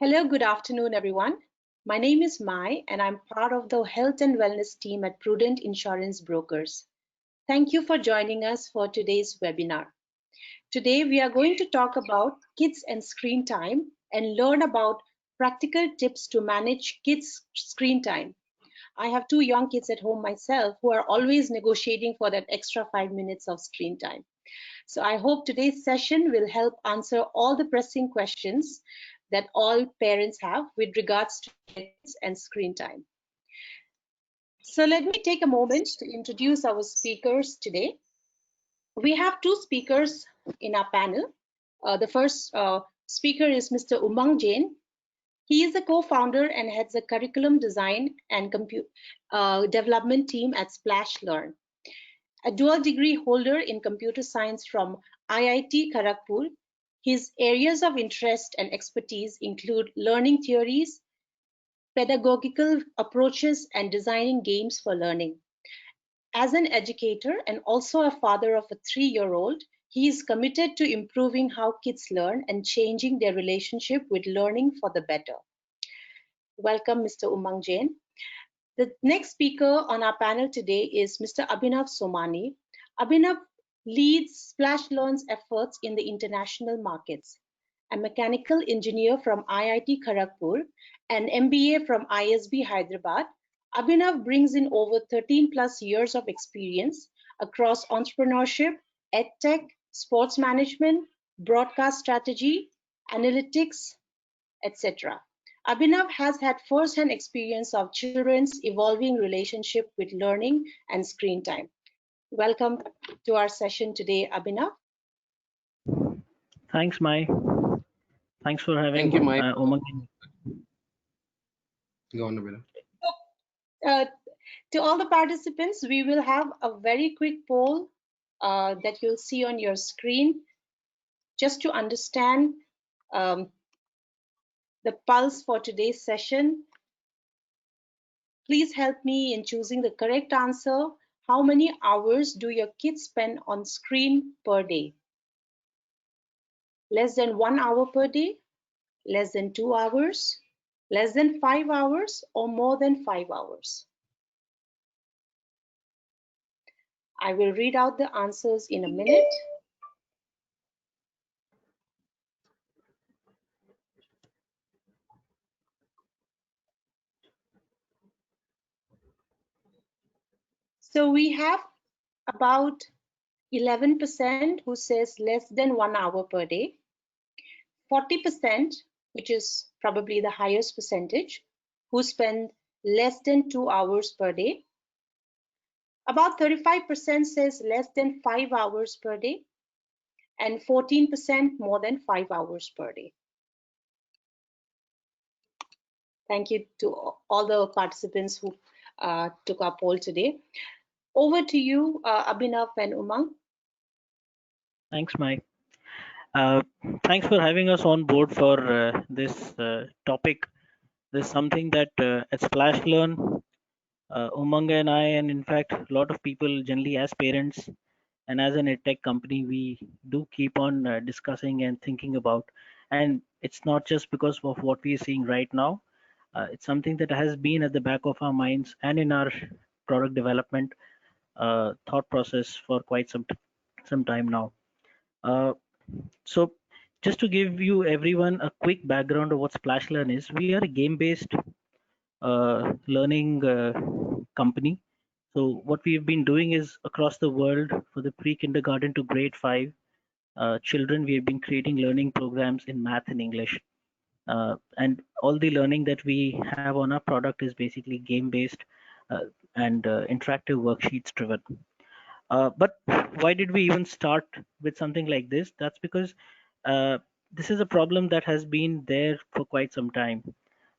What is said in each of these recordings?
Hello, good afternoon, everyone. My name is Mai, and I'm part of the Health and Wellness team at Prudent Insurance Brokers. Thank you for joining us for today's webinar. Today, we are going to talk about kids and screen time and learn about practical tips to manage kids' screen time. I have two young kids at home myself who are always negotiating for that extra 5 minutes of screen time. So I hope today's session will help answer all the pressing questions that all parents have with regards to kids and screen time. So let me take a moment to introduce our speakers today. We have two speakers in our panel. The first speaker is Mr. Umang Jain. He is a co-founder and heads a curriculum design and development team at SplashLearn. A dual degree holder in computer science from IIT Kharagpur, his areas of interest and expertise include learning theories, pedagogical approaches, and designing games for learning. As an educator and also a father of a 3-year-old, he is committed to improving how kids learn and changing their relationship with learning for the better. Welcome, Mr. Umang Jain. The next speaker on our panel today is Mr. Abhinav Somani. Abhinav leads SplashLearn's efforts in the international markets. A mechanical engineer from IIT Kharagpur and MBA from ISB Hyderabad, Abhinav brings in over 13 plus years of experience across entrepreneurship, edtech, sports management, broadcast strategy, analytics, etc. Abhinav has had first-hand experience of children's evolving relationship with learning and screen time. Welcome to our session today, Abhinav. Thanks, Mai. Thanks for having Umang. Go on, Abhinav. To all the participants, we will have a very quick poll that you'll see on your screen just to understand the pulse for today's session. Please help me in choosing the correct answer. How many hours do your kids spend on screen per day? Less than 1 hour per day, less than 2 hours, less than 5 hours, or more than 5 hours? I will read out the answers in a minute. So we have about 11% who says less than 1 hour per day, 40%, which is probably the highest percentage, who spend less than 2 hours per day. About 35% says less than 5 hours per day, and 14% more than 5 hours per day. Thank you to all the participants who took our poll today. Over to you, Abhinav and Umang. Thanks, Mike. Thanks for having us on board for this topic. This is something that at SplashLearn, Umang and I, and in fact, a lot of people generally as parents and as an edtech company, we do keep on discussing and thinking about. And it's not just because of what we are seeing right now. It's something that has been at the back of our minds and in our product development thought process for quite some time now. So just to give you everyone a quick background of what SplashLearn is, we are a game-based learning company. So what we've been doing is across the world for the pre-kindergarten to grade 5 children, we have been creating learning programs in math and English. And all the learning that we have on our product is basically game-based and interactive worksheets driven. But why did we even start with something like this? That's because this is a problem that has been there for quite some time,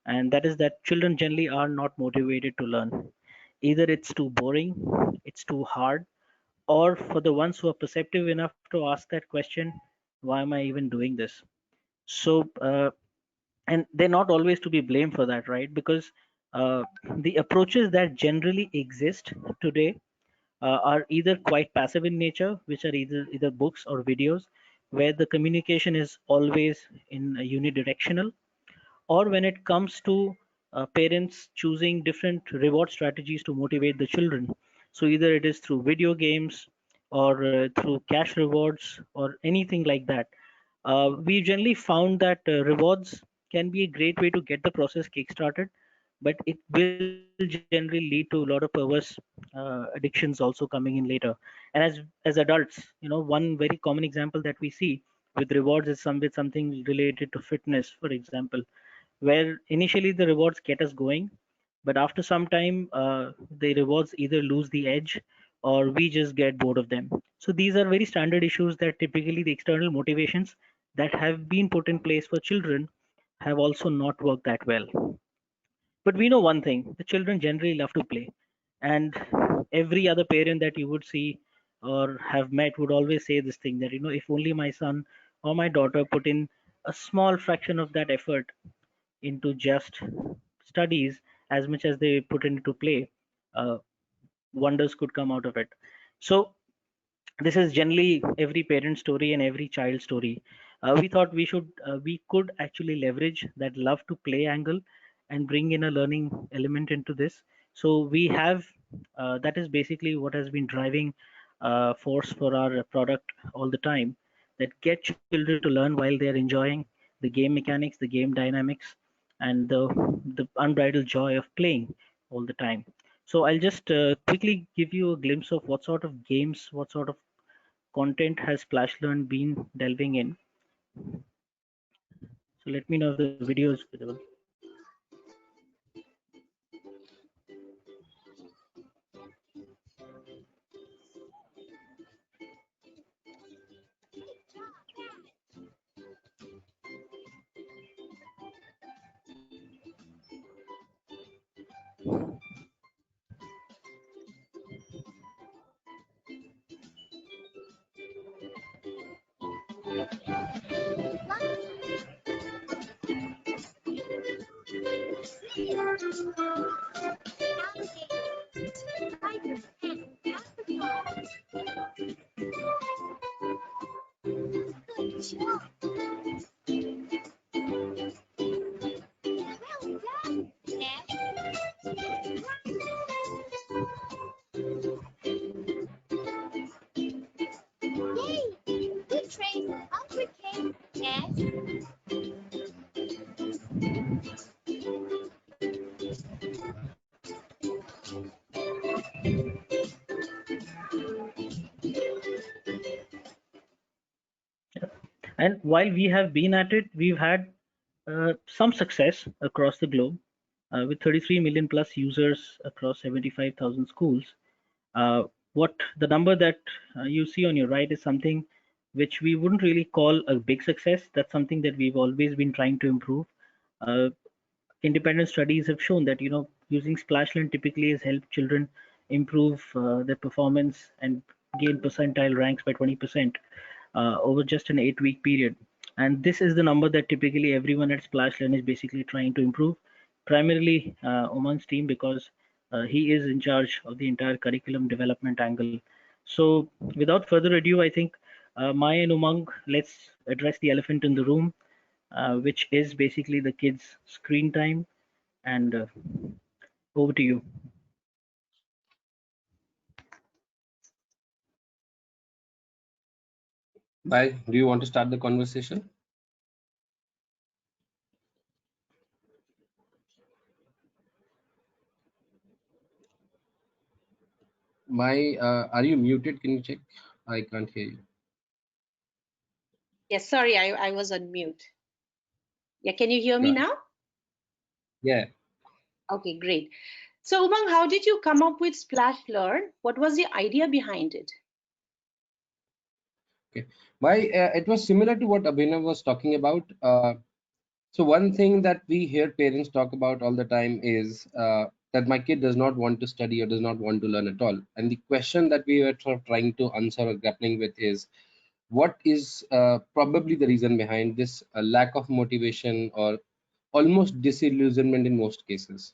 and that is that children generally are not motivated to learn. Either it's too boring, it's too hard, or for the ones who are perceptive enough to ask that question, why am I even doing this? So, and they're not always to be blamed for that, right? Because the approaches that generally exist today are either quite passive in nature, which are either books or videos, where the communication is always in a unidirectional, or when it comes to parents choosing different reward strategies to motivate the children. So either it is through video games or through cash rewards or anything like that. We generally found that rewards can be a great way to get the process kickstarted, but it will generally lead to a lot of perverse addictions also coming in later. And as adults, one very common example that we see with rewards is something related to fitness, for example, where initially the rewards get us going, but after some time, the rewards either lose the edge or we just get bored of them. So these are very standard issues that typically the external motivations that have been put in place for children have also not worked that well. But we know one thing: the children generally love to play, and every other parent that you would see or have met would always say this thing that, if only my son or my daughter put in a small fraction of that effort into just studies as much as they put into play, uh, wonders could come out of it. So this is generally every parent story and every child story. We thought we could actually leverage that love to play angle and bring in a learning element into this. So we have that is basically what has been driving force for our product all the time. That get children to learn while they are enjoying the game mechanics, the game dynamics, and the unbridled joy of playing all the time. So I'll just quickly give you a glimpse of what sort of games, what sort of content has SplashLearn been delving in. So let me know if the video is visible. And while we have been at it, we've had some success across the globe with 33 million plus users across 75,000 schools. What the number that you see on your right is something which we wouldn't really call a big success. That's something that we've always been trying to improve. Uh, Independent studies have shown that using SplashLearn typically has helped children improve their performance and gain percentile ranks by 20% over just an 8-week period. And this is the number that typically everyone at SplashLearn is basically trying to improve, primarily Umang's team, because he is in charge of the entire curriculum development angle. So without further ado, I think Maya and Umang, let's address the elephant in the room, which is basically the kids' screen time. And over to you. Bye. Do you want to start the conversation? Are you muted? Can you check? I can't hear you. Yes, sorry, I was on mute. Yeah, can you hear me Right. now? Yeah. Okay, great. So Umang, how did you come up with SplashLearn? What was the idea behind it? Okay. It was similar to what Abhinav was talking about. So one thing that we hear parents talk about all the time is that my kid does not want to study or does not want to learn at all. And the question that we were sort of trying to answer or grappling with is, what is probably the reason behind this lack of motivation or almost disillusionment in most cases?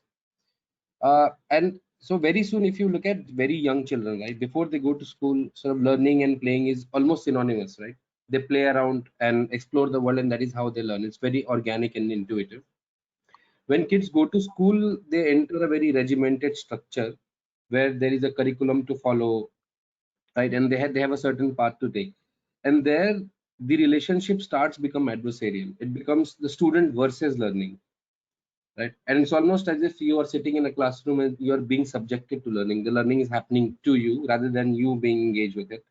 And so very soon, if you look at very young children, right, before they go to school, sort of learning and playing is almost synonymous, right? They play around and explore the world, and that is how they learn. It's very organic and intuitive. When kids go to school, they enter a very regimented structure where there is a curriculum to follow, right? And they have a certain path to take. And there the relationship starts become adversarial. It becomes the student versus learning, right? And it's almost as if you are sitting in a classroom and you are being subjected to learning. The learning is happening to you rather than you being engaged with it.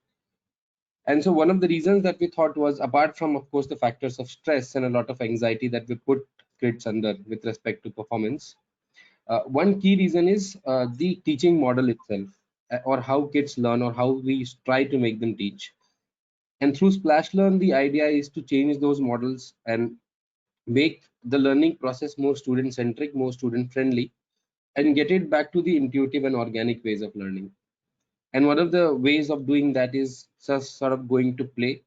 And so one of the reasons that we thought was, apart from of course the factors of stress and a lot of anxiety that we put kids under with respect to performance, one key reason is the teaching model itself, or how kids learn, or how we try to make them teach. And through SplashLearn, the idea is to change those models and make the learning process more student centric, more student friendly, and get it back to the intuitive and organic ways of learning. And one of the ways of doing that is just sort of going to play.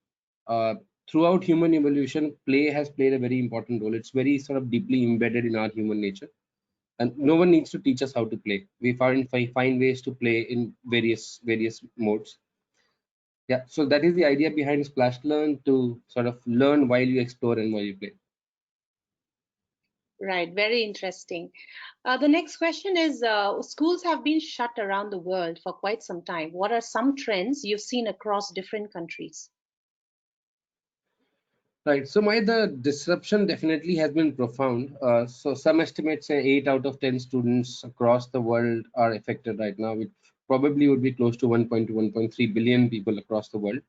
Uh, Throughout human evolution, play has played a very important role. It's very sort of deeply embedded in our human nature, and no one needs to teach us how to play. We find ways to play in various modes. Yeah, so that is the idea behind Splash Learn, to sort of learn while you explore and while you play. Right, very interesting. The next question is, schools have been shut around the world for quite some time. What are some trends you've seen across different countries? Right. So the disruption definitely has been profound. So some estimates say 8 out of 10 students across the world are affected right now, which probably would be close to 1.2, 1.3 billion people across the world.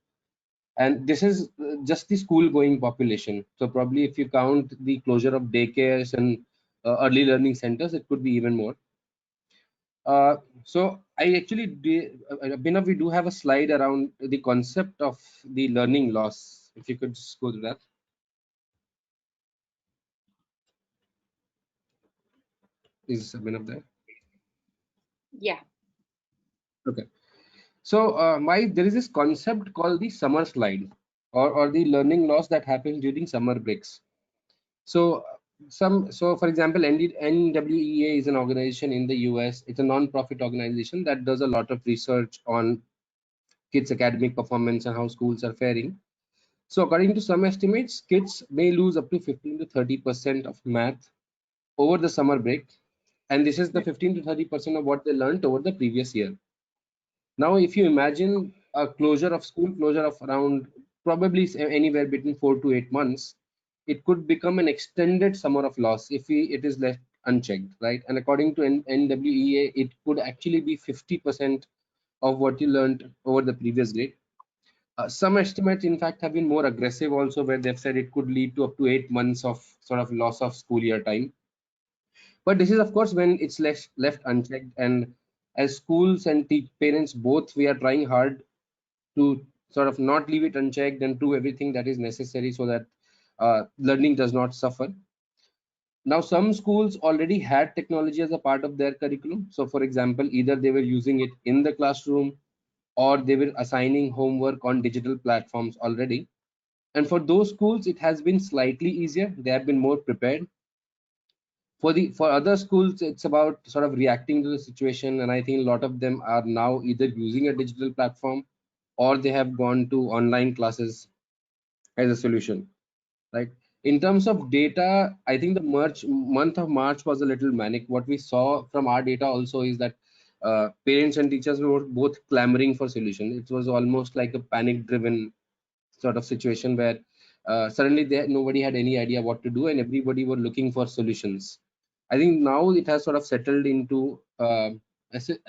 And this is just the school going population. So probably if you count the closure of daycares and early learning centers, it could be even more. So I actually Abhinav, we do have a slide around the concept of the learning loss. If you could just go to that. Is Abhinav there? Yeah. Okay. So there is this concept called the summer slide, or the learning loss that happens during summer breaks. So for example, NWEA is an organization in the US. It's a non-profit organization that does a lot of research on kids' academic performance and how schools are faring. So according to some estimates, kids may lose up to 15 to 30% of math over the summer break, and this is the 15 to 30% of what they learned over the previous year. Now, if you imagine a school closure of around probably anywhere between 4 to 8 months, it could become an extended summer of loss if it is left unchecked, right? And according to NWEA, it could actually be 50% of what you learned over the previous grade. Some estimates, in fact, have been more aggressive also, where they've said it could lead to up to 8 months of sort of loss of school year time. But this is, of course, when it's left unchecked. And as schools and parents both, we are trying hard to sort of not leave it unchecked and do everything that is necessary so that learning does not suffer. Now, some schools already had technology as a part of their curriculum. So, for example, either they were using it in the classroom, or they were assigning homework on digital platforms already. And for those schools, it has been slightly easier. They have been more prepared. For other schools, it's about sort of reacting to the situation. And I think a lot of them are now either using a digital platform, or they have gone to online classes as a solution, right? In terms of data, I think the month of March was a little manic. What we saw from our data also is that parents and teachers were both clamoring for solution. It was almost like a panic driven sort of situation where suddenly nobody had any idea what to do, and everybody were looking for solutions. I think now it has sort of settled into a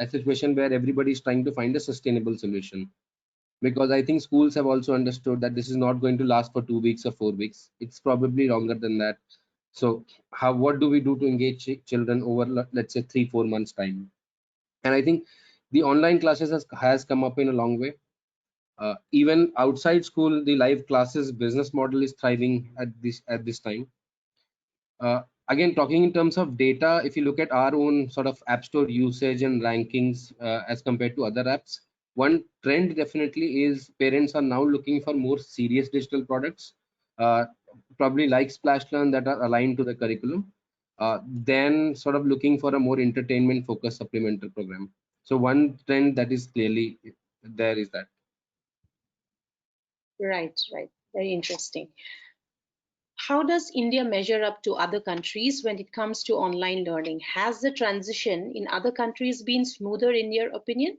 situation where everybody is trying to find a sustainable solution, because I think schools have also understood that this is not going to last for 2 weeks or 4 weeks. It's probably longer than that. So what do we do to engage children over, let's say, 3-4 months time? And I think the online classes has come up in a long way. Even outside school, the live classes business model is thriving at this time. Again, talking in terms of data, if you look at our own sort of app store usage and rankings as compared to other apps, one trend definitely is parents are now looking for more serious digital products, uh, probably like SplashLearn, that are aligned to the curriculum, then sort of looking for a more entertainment focused supplemental program. So one trend that is clearly there is that. Right, right. Very interesting. How does India measure up to other countries when it comes to online learning? Has the transition in other countries been smoother in your opinion?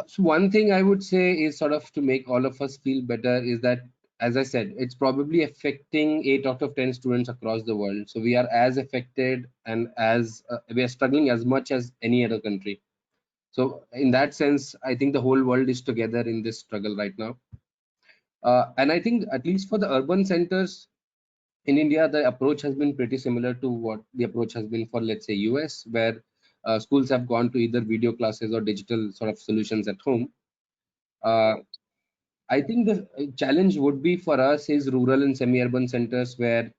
So one thing I would say is sort of to make all of us feel better is that, as I said, it's probably affecting 8 out of 10 students across the world. So we are as affected and as we are struggling as much as any other country. So in that sense, I think the whole world is together in this struggle right now. And I think at least for the urban centers in India, the approach has been pretty similar to what the approach has been for, let's say, US, where schools have gone to either video classes or digital sort of solutions at home. Uh, Right. I think the challenge would be for us is rural and semi-urban centers where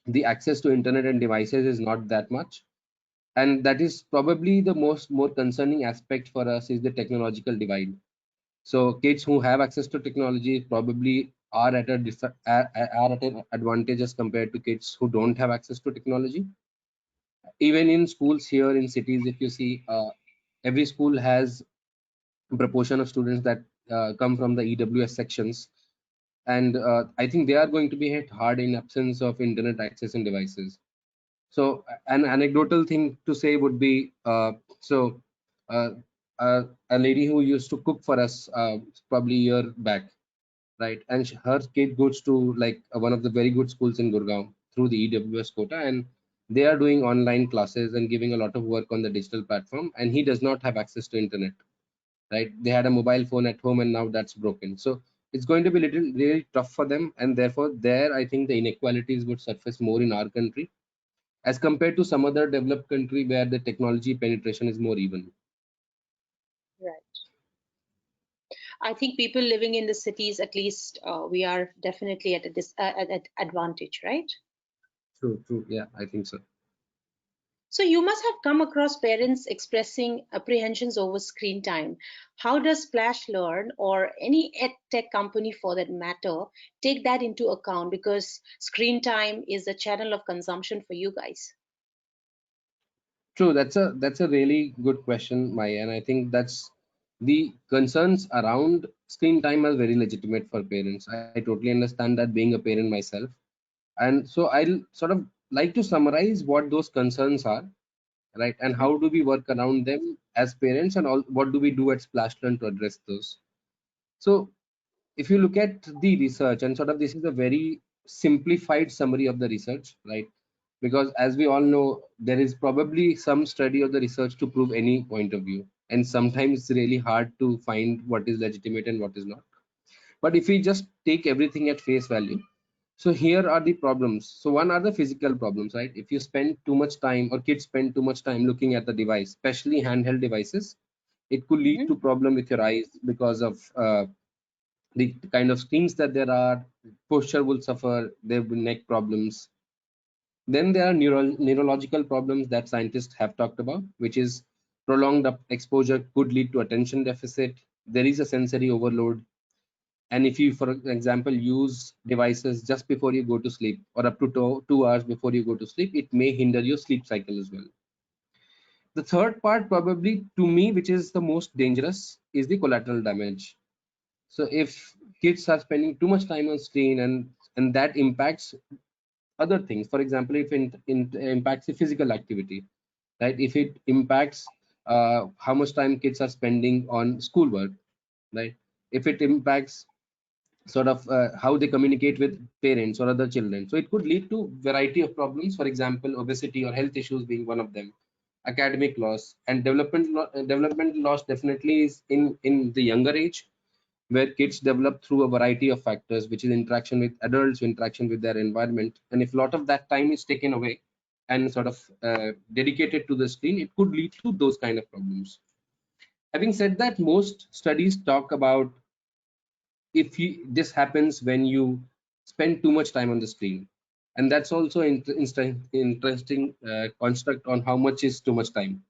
the access to internet and devices is not that much, and that is probably the more concerning aspect for us is the technological divide. So kids who have access to technology probably are at are at an advantage as compared to kids who don't have access to technology. Even in schools here in cities, if you see, every school has a proportion of students that come from the EWS sections, and I think they are going to be hit hard in absence of internet access and devices. So an anecdotal thing to say would be, so uh, a lady who used to cook for us probably a year back, right? And her kid goes to like one of the very good schools in Gurgaon through the EWS quota, and they are doing online classes and giving a lot of work on the digital platform, and he does not have access to internet, right? They had a mobile phone at home and now that's broken. So it's going to be little really tough for them, and therefore there I think the inequalities would surface more in our country as compared to some other developed country where the technology penetration is more even. Right. I think people living in the cities, at least, we are definitely at a at advantage, right? True, true. Yeah, I think so. So you must have come across parents expressing apprehensions over screen time. How does Splash Learn or any ed tech company for that matter take that into account? Because screen time is a channel of consumption for you guys. True, that's a really good question, Maya, and I think that's the concerns around screen time are very legitimate for parents. I totally understand that being a parent myself, and so I'll sort of like to summarize what those concerns are, right, and Mhm. how do we work around them as parents, and all what do we do at SplashLearn to address those. So if you look at the research, and sort of this is a very simplified summary of the research, right? Because as we all know, there is probably some study of the research to prove any point of view, and sometimes it's really hard to find what is legitimate and what is not. But if we just take everything at face value, so here are the problems. So one are the physical problems, right? If you spend too much time or kids spend too much time looking at the device, especially handheld devices, it could lead Mhm. to problem with your eyes because of the kind of screens that there are. Posture will suffer, there will be neck problems. Then there are neurological problems that scientists have talked about, which is prolonged exposure could lead to attention deficit. There is a sensory overload, and if you, for example, use devices just before you go to sleep or up to 2 hours before you go to sleep, it may hinder your sleep cycle as well. The third part, probably to me, which is the most dangerous, is the collateral damage. So if kids are spending too much time on screen, and that impacts other things, for example, if it impacts the physical activity, right? If it impacts how much time kids are spending on schoolwork, right? If it impacts sort of how they communicate with parents or other children, so it could lead to variety of problems, for example obesity or health issues being one of them. Academic loss and development loss definitely is in the younger age, where kids develop through a variety of factors, which is interaction with adults, interaction with their environment. And if a lot of that time is taken away and sort of dedicated to the screen, it could lead to those kind of problems. Having said that, most studies talk about if this happens when you spend too much time on the screen. And that's also interesting construct on how much is too much time,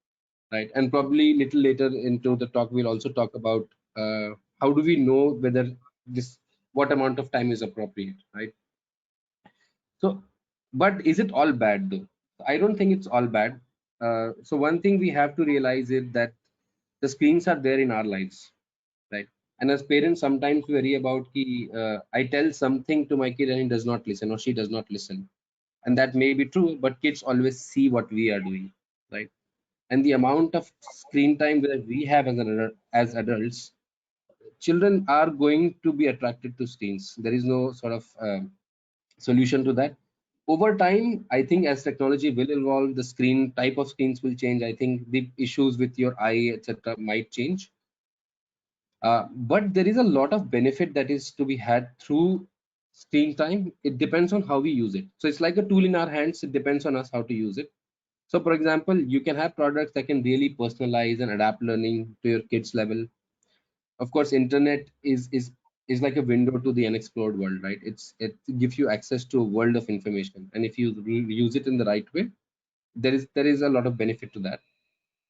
right? And probably little later into the talk, we'll also talk about how do we know whether this what amount of time is appropriate, right? So, but is it all bad though? I don't think it's all bad. So one thing we have to realize is that the screens are there in our lives, right? And as parents, sometimes we worry about I tell something to my kid and he does not listen or she does not listen. And that may be true, but kids always see what we are doing, right? And the amount of screen time that we have as adults, children are going to be attracted to screens. There is no sort of solution to that. Over time, I think as technology will evolve, the screen type of screens will change. I think the issues with your eye, etc., might change. But there is a lot of benefit that is to be had through screen time. It depends on how we use it. So it's like a tool in our hands. It depends on us how to use it. So, for example, you can have products that can really personalize and adapt learning to your kids' level. Of course, internet is like a window to the unexplored world, right? It gives you access to a world of information, and if you use it in the right way, there is a lot of benefit to that.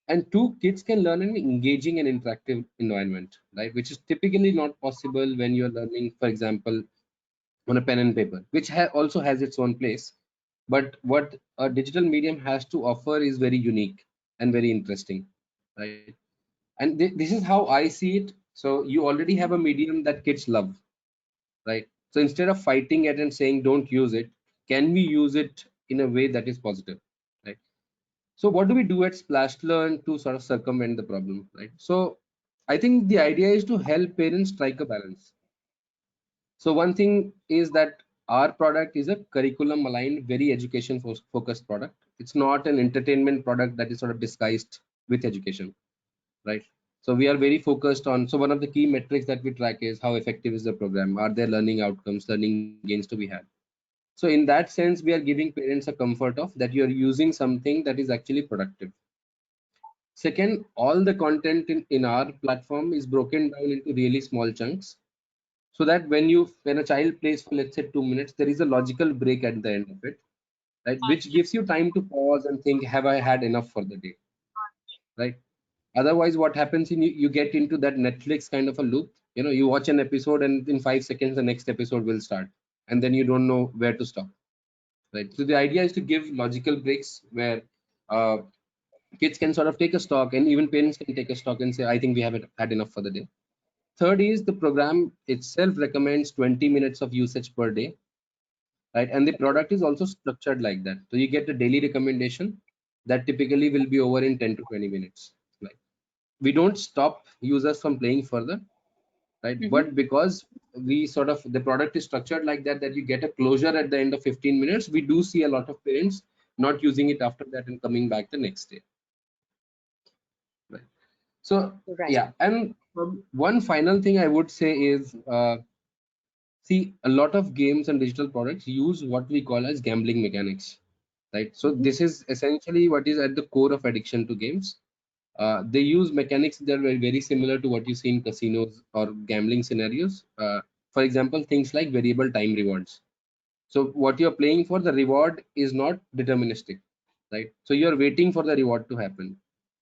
And two, kids can learn in an engaging and interactive environment, right? Which is typically not possible when you're learning, for example, on a pen and paper, which also has its own place. But what a digital medium has to offer is very unique and very interesting, right? And this is how I see it. So you already have a medium that kids love, right? So instead of fighting it and saying don't use it, can we use it in a way that is positive, right? So what do we do at Splash Learn to sort of circumvent the problem, right? So I think the idea is to help parents strike a balance. So one thing is that our product is a curriculum aligned, very education focused product. It's not an entertainment product that is sort of disguised with education, right? So we are very focused on, so one of the key metrics that we track is how effective is the program? Are there learning outcomes, learning gains to be had? So in that sense, we are giving parents a comfort of that you're using something that is actually productive. Second, all the content in our platform is broken down into really small chunks so that when a child plays for let's say 2 minutes, there is a logical break at the end of it, right? Which gives you time to pause and think, have I had enough for the day, right? Otherwise, what happens in you get into that Netflix kind of a loop. You watch an episode and in 5 seconds the next episode will start, and then you don't know where to stop, right? So the idea is to give logical breaks where uh, kids can sort of take a stock, and even parents can take a stock and say, I think we have had enough for the day. Third is the program itself recommends 20 minutes of usage per day, right? And the product is also structured like that. So you get a daily recommendation that typically will be over in 10 to 20 minutes. Right? We don't stop users from playing further, right? Mhm. But because the product is structured like that you get a closure at the end of 15 minutes, we do see a lot of parents not using it after that and coming back the next day. Right. So Right. yeah, and one final thing I would say is see, a lot of games and digital products use what we call as gambling mechanics, right? So Mhm. this is essentially what is at the core of addiction to games. They use mechanics that are very similar to what you see in casinos or gambling scenarios. For example, things like variable time rewards. So what you're playing for, the reward is not deterministic, right? So you're waiting for the reward to happen.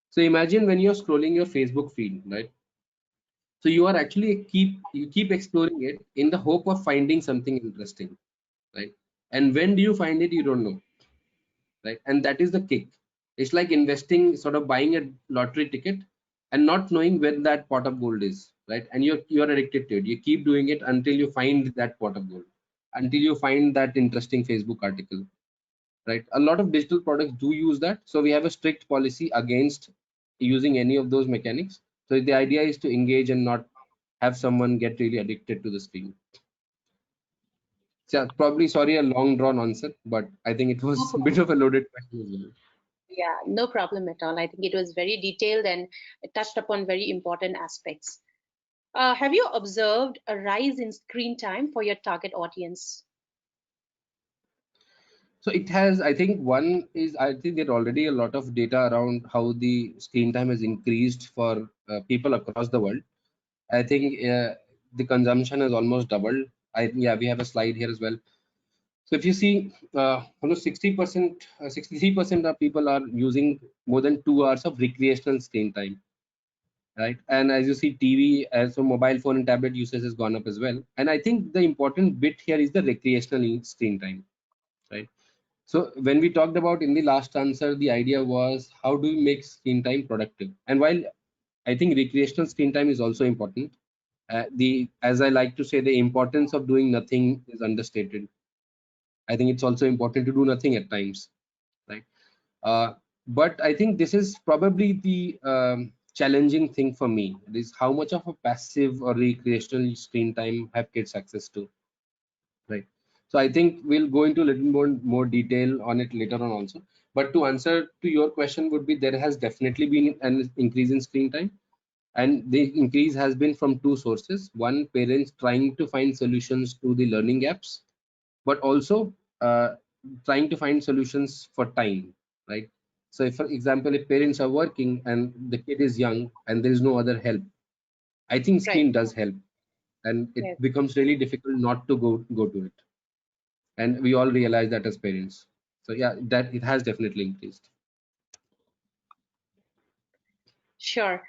So imagine when you're scrolling your Facebook feed, right? So you are actually keep exploring it in the hope of finding something interesting, right? And when do you find it? You don't know, right? And that is the kick. It's like investing, sort of buying a lottery ticket and not knowing where that pot of gold is, right? And you're addicted to it. You keep doing it until you find that pot of gold, until you find that interesting Facebook article, right? A lot of digital products do use that. So we have a strict policy against using any of those mechanics. So the idea is to engage and not have someone get really addicted to the screen. So probably sorry a long drawn answer, but I think it No was a bit problem. of a loaded question as well. Yeah, no problem at all. I think it was very detailed and it touched upon very important aspects. Have you observed a rise in screen time for your target audience? So it has, I think one is, I think there are already a lot of data around how the screen time has increased for people across the world. I think the consumption has almost doubled. Yeah, we have a slide here as well. So if you see, almost 60%, 63% of people are using more than 2 hours of recreational screen time, right? And as you see, TV, so mobile phone and tablet usage has gone up as well. And I think the important bit here is the recreational screen time, right? So when we talked about in the last answer, the idea was how do we make screen time productive? And while I think recreational screen time is also important, As I like to say, the importance of doing nothing is understated. I think it's also important to do nothing at times, right? Uh, but I think this is probably the challenging thing for me. It is how much of a passive or recreational screen time have kids access to, right? So I think we'll go into a little more detail on it later on also. But to answer to your question would be, there has definitely been an increase in screen time, and the increase has been from two sources. One, parents trying to find solutions to the learning gaps, but also trying to find solutions for time, right? So if, for example, if parents are working and the kid is young and there is no other help, I think Right. screen does help, and it Yes. becomes really difficult not to go to it. And we all realize that as parents. So yeah, that it has definitely increased. Sure.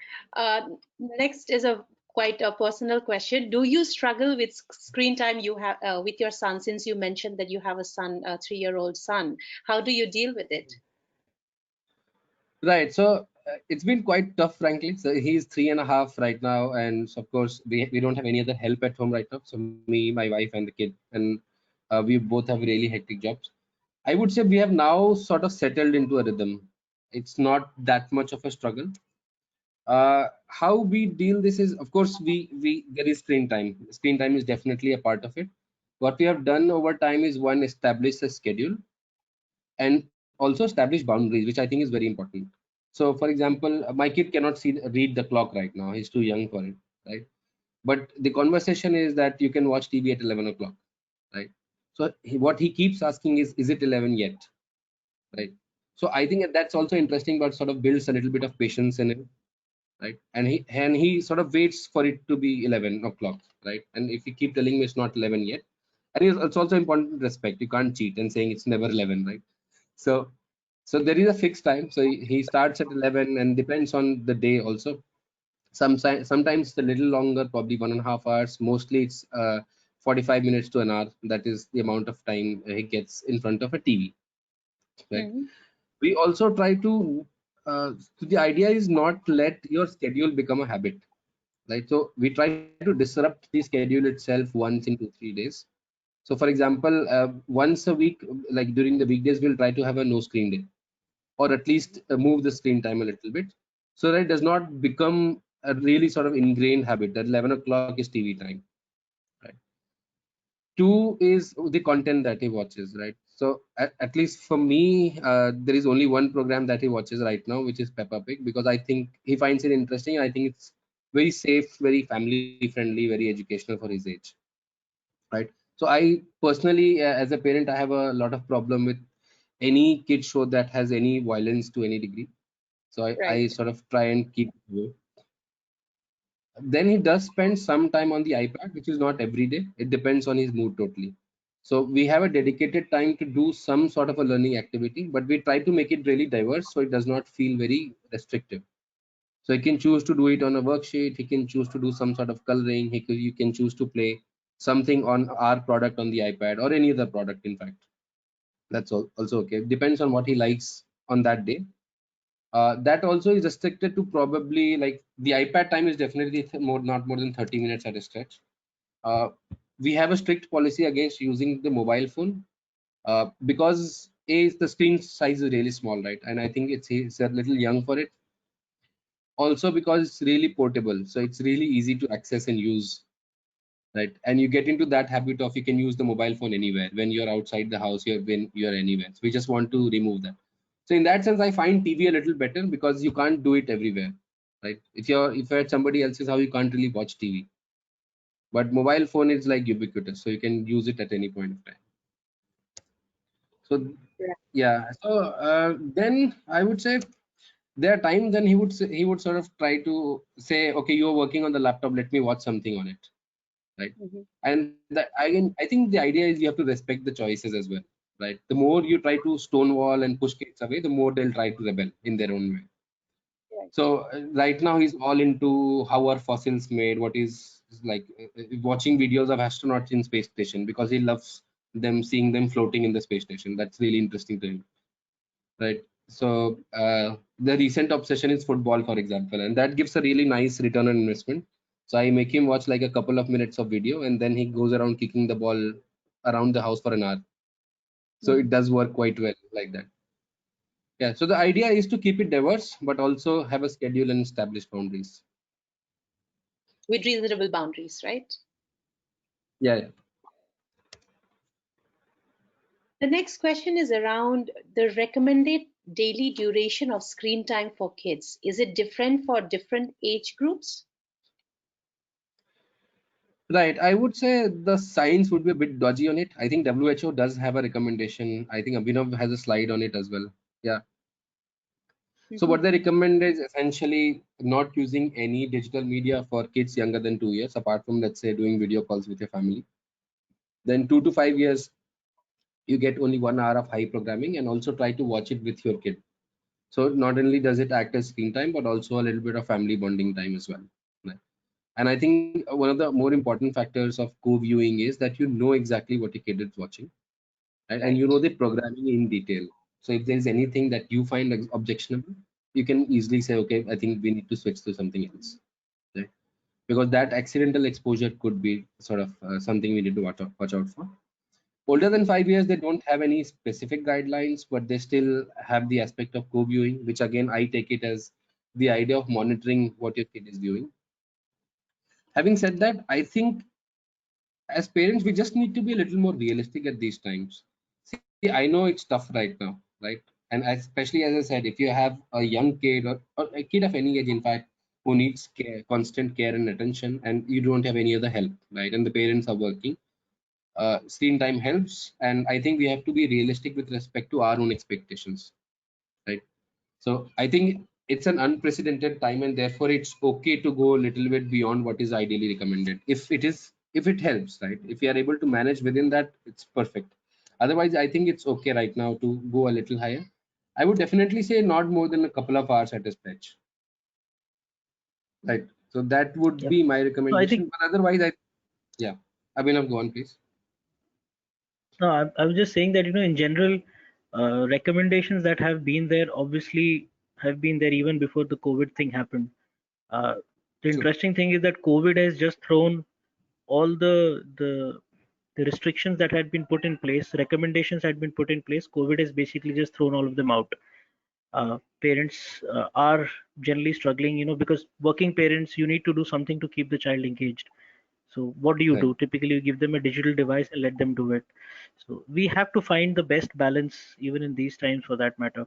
Next is a quite a personal question. Do you struggle with screen time you have with your son? Since you mentioned that you have a son, a 3-year-old son, how do you deal with it? Right. So it's been quite tough, frankly. So he's 3.5 right now, and so of course we don't have any other help at home right now. So me, my wife, and the kid, and we both have really hectic jobs. I would say we have now sort of settled into a rhythm. It's not that much of a struggle. How we deal this is, of course, we there is screen time. Screen time is definitely a part of it. What we have done over time is, one, establish a schedule, and also establish boundaries, which I think is very important. So, for example, my kid cannot read the clock right now. He's too young for it, right? But the conversation is that you can watch TV at 11 o'clock, right? So what he keeps asking is it 11 yet, right? So I think that's also interesting, but sort of builds a little bit of patience in him, right? And he sort of waits for it to be 11 o'clock, right? And if you keep telling me it's not 11 yet, and it's also important to respect. You can't cheat and saying it's never 11, right? So so there is a fixed time. So he starts at 11, and depends on the day also. Sometimes it's a little longer, probably 1.5 hours. Mostly it's 45 minutes to an hour. That is the amount of time he gets in front of a TV, right? Mhm. We also try to so the idea is not let your schedule become a habit, right? So we try to disrupt the schedule itself once in 2-3 days. So for example, once a week, like during the weekdays, we'll try to have a no screen day, or at least move the screen time a little bit, so that it does not become a really sort of ingrained habit that 11 o'clock is TV time, right? Two is the content that he watches, right? So at least for me, there is only one program that he watches right now, which is Peppa Pig, because I think he finds it interesting. I think it's very safe, very family friendly, very educational for his age, right? So I personally, as a parent, I have a lot of problem with any kid show that has any violence to any degree. So I Right. sort of try and keep it away. Then he does spend some time on the iPad, which is not every day. It depends on his mood totally. So we have a dedicated time to do some sort of a learning activity, but we try to make it really diverse so it does not feel very restrictive. So he can choose to do it on a worksheet. He can choose to do some sort of coloring. You can choose to play something on our product on the iPad, or any other product. In fact, that's also okay. It depends on what he likes on that day. That also is restricted to, probably, like, the iPad time is definitely not more than 30 minutes at a stretch. Uh, we have a strict policy against using the mobile phone, because the screen size is really small, right? And I think it's a little young for it. Also because it's really portable, so it's really easy to access and use, right? And you get into that habit of, you can use the mobile phone anywhere when you're outside the house, when you're anywhere. So we just want to remove that. So in that sense, I find TV a little better, because you can't do it everywhere, right? If you're at somebody else's house, you can't really watch TV. But mobile phone is like ubiquitous, so you can use it at any point of time. So Right. yeah. So then I would say, there are times then he would sort of try to say, okay, you're working on the laptop, let me watch something on it, right? Mhm. And I think the idea is, you have to respect the choices as well, right? The more you try to stonewall and push kids away, the more they'll try to rebel in their own way. Right. So right now he's all into how are fossils made, what is like watching videos of astronauts in space station, because he loves seeing them floating in the space station. That's really interesting to him, right? So the recent obsession is football, for example, and that gives a really nice return on investment. So I make him watch like a couple of minutes of video, and then he goes around kicking the ball around the house for an hour. So it does work quite well like that. Yeah, so the idea is to keep it diverse, but also have a schedule and establish boundaries. With reasonable boundaries, right? Yeah. The next question is around the recommended daily duration of screen time for kids. Is it different for different age groups? Right. I would say the science would be a bit dodgy on it. I think WHO does have a recommendation. I think Abhinav has a slide on it as well. Yeah. So what they recommend is essentially not using any digital media for kids younger than 2 years, apart from, let's say, doing video calls with your family. Then 2 to 5 years, you get only 1 hour of high programming, and also try to watch it with your kid. So not only does it act as screen time, but also a little bit of family bonding time as well. Right. And I think one of the more important factors of co-viewing is that you know exactly what your kid is watching, right? And you know the programming in detail. So if there's anything that you find objectionable, you can easily say, okay, I think we need to switch to something else, right? Because that accidental exposure could be sort of something we need to watch out for. Older than 5 years, they don't have any specific guidelines, but they still have the aspect of co-viewing, which again I take it as the idea of monitoring what your kid is viewing. Having said that, I think as parents, we just need to be a little more realistic at these times. See, I know it's tough right now, right? And especially as I said, if you have a young kid, or a kid of any age, in fact, who needs care, constant care and attention, and you don't have any other help, right? And the parents are working, screen time helps. And I think we have to be realistic with respect to our own expectations, right? So I think it's an unprecedented time, and therefore it's okay to go a little bit beyond what is ideally recommended. If it helps, right? If you are able to manage within that, it's perfect. Otherwise, I think it's okay right now to go a little higher. I would definitely say not more than a couple of hours at a stretch, right? So that would Yep. be my So I think recommendation. But otherwise, yeah, Abhinav, go on, please. no, I was just saying that in general, recommendations that have been there obviously have been there even before the COVID thing happened. Uh, the True. interesting thing is that COVID has just thrown all the restrictions that had been put in place, recommendations had been put in place. COVID has basically just thrown all of them out. Parents are generally struggling, because working parents, you need to do something to keep the child engaged. So what do you Right. do? Typically, you give them a digital device and let them do it. So we have to find the best balance, even in these times, for that matter.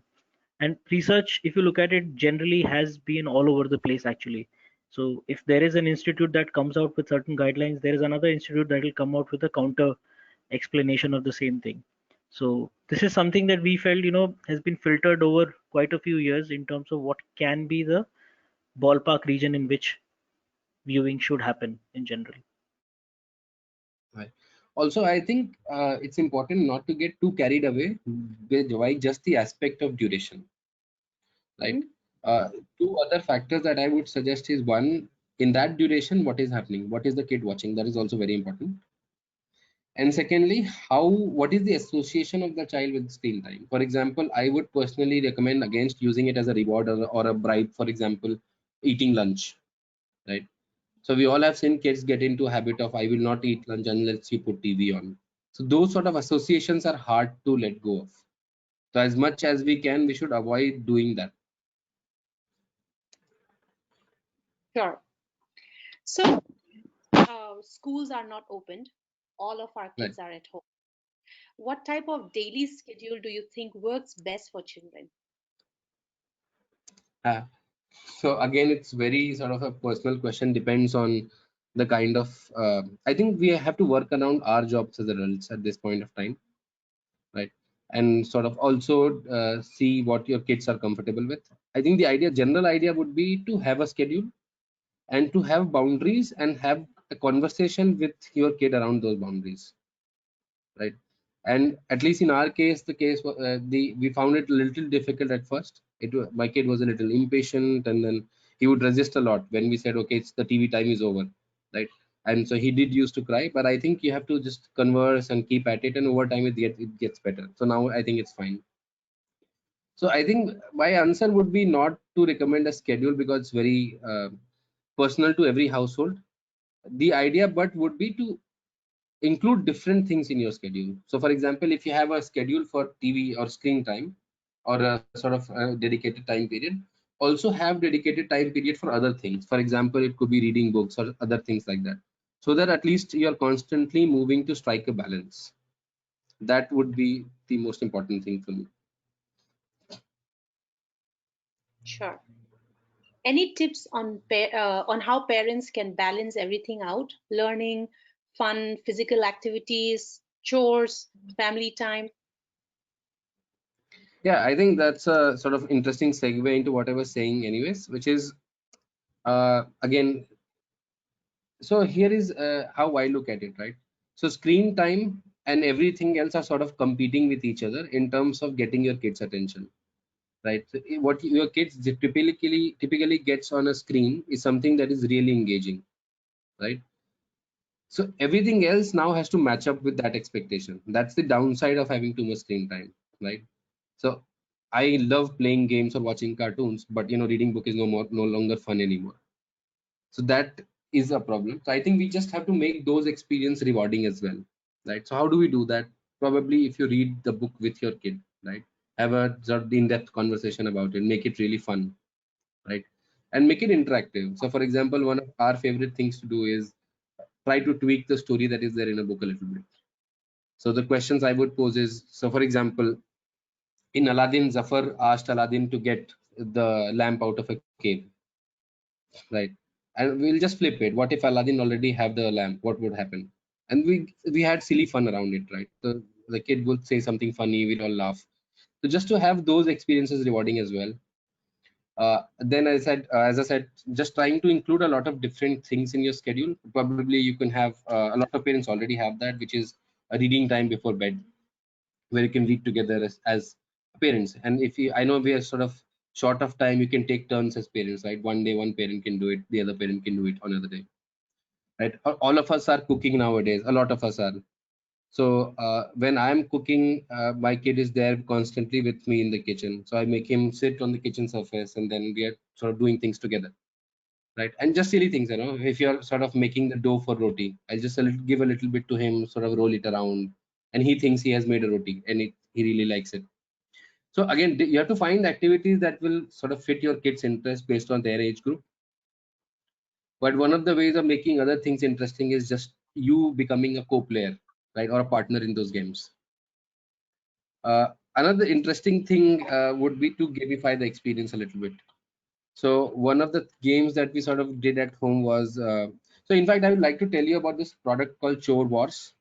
And research, if you look at it, generally has been all over the place, actually. So if there is an institute that comes out with certain guidelines, there is another institute that will come out with a counter explanation of the same thing. So this is something that we felt, has been filtered over quite a few years in terms of what can be the ballpark region in which viewing should happen in general. Right. Also, I think it's important not to get too carried away by just the aspect of duration, right? Uh, Two other factors that I would suggest is, one, in that duration, what is happening? What is the kid watching? That is also very important. And secondly, what is the association of the child with screen time? For example, I would personally recommend against using it as a reward or a bribe. For example, eating lunch, right? So we all have seen kids get into a habit of, I will not eat lunch unless you put TV on. So those sort of associations are hard to let go of. So as much as we can, we should avoid doing that. Sure. So schools are not opened. All of our Right. kids are at home. What type of daily schedule do you think works best for children? Uh, so again, it's very sort of a personal question, depends on the kind of, I think we have to work around our jobs as adults at this point of time, right? And sort of also see what your kids are comfortable with. I think the general idea would be to have a schedule and to have boundaries and have a conversation with your kid around those boundaries, right? And at least in our case, the we found it a little difficult at first. My kid was a little impatient, and then he would resist a lot when we said, okay, it's the TV time is over, right? And so he did used to cry, but I think you have to just converse and keep at it, and over time it gets better. So now I think it's fine. So I think my answer would be not to recommend a schedule, because it's very personal to every household. the idea but would be to include different things in your schedule. So for example, if you have a schedule for TV or screen time, or a sort of a dedicated time period, also have dedicated time period for other things. For example, it could be reading books or other things like that, so that at least you're constantly moving to strike a balance. That would be the most important thing for me. Sure. Any tips on how parents can balance everything out? Learning, fun, physical activities, chores, family time? Yeah, I think that's a sort of interesting segue into what I was saying anyways, which is again, so here is how I look at it, right? So screen time and everything else are sort of competing with each other in terms of getting your kids' attention, right? So what your kids typically gets on a screen is something that is really engaging, right? So everything else now has to match up with that expectation. That's the downside of having too much screen time, right? So I love playing games or watching cartoons, but reading book is no longer fun anymore. So that is a problem. So I think we just have to make those experience rewarding as well, right? So how do we do that? Probably if you read the book with your kid, right? Have a sort of in-depth conversation about it, make it really fun, right? And make it interactive. So for example, one of our favorite things to do is try to tweak the story that is there in a book a little bit. So the questions I would pose is, so for example, in Aladdin, Zafar asked Aladdin to get the lamp out of a cave, right? And we'll just flip it. What if Aladdin already have the lamp? What would happen? And we had silly fun around it, right? So the kid would say something funny, we'd all laugh. So just to have those experiences rewarding as well. Then as I said, just trying to include a lot of different things in your schedule. Probably you can have a lot of parents already have that, which is a reading time before bed, where you can read together as parents. And if you, I know we are sort of short of time, you can take turns as parents, right? One day one parent can do it, the other parent can do it another day, right? All of us are cooking nowadays, a lot of us are. So when I'm cooking, my kid is there constantly with me in the kitchen. So I make him sit on the kitchen surface, and then we are sort of doing things together, right? And just silly things, if you're sort of making the dough for roti, I'll just give a little bit to him, sort of roll it around, and he thinks he has made a roti, and he really likes it. So again, you have to find activities that will sort of fit your kids' interest based on their age group. But one of the ways of making other things interesting is just you becoming a co-player, right, or a partner in those games. Another interesting thing would be to gamify the experience a little bit. So one of the games that we sort of did at home was, so in fact, I would like to tell you about this product called Chore Wars.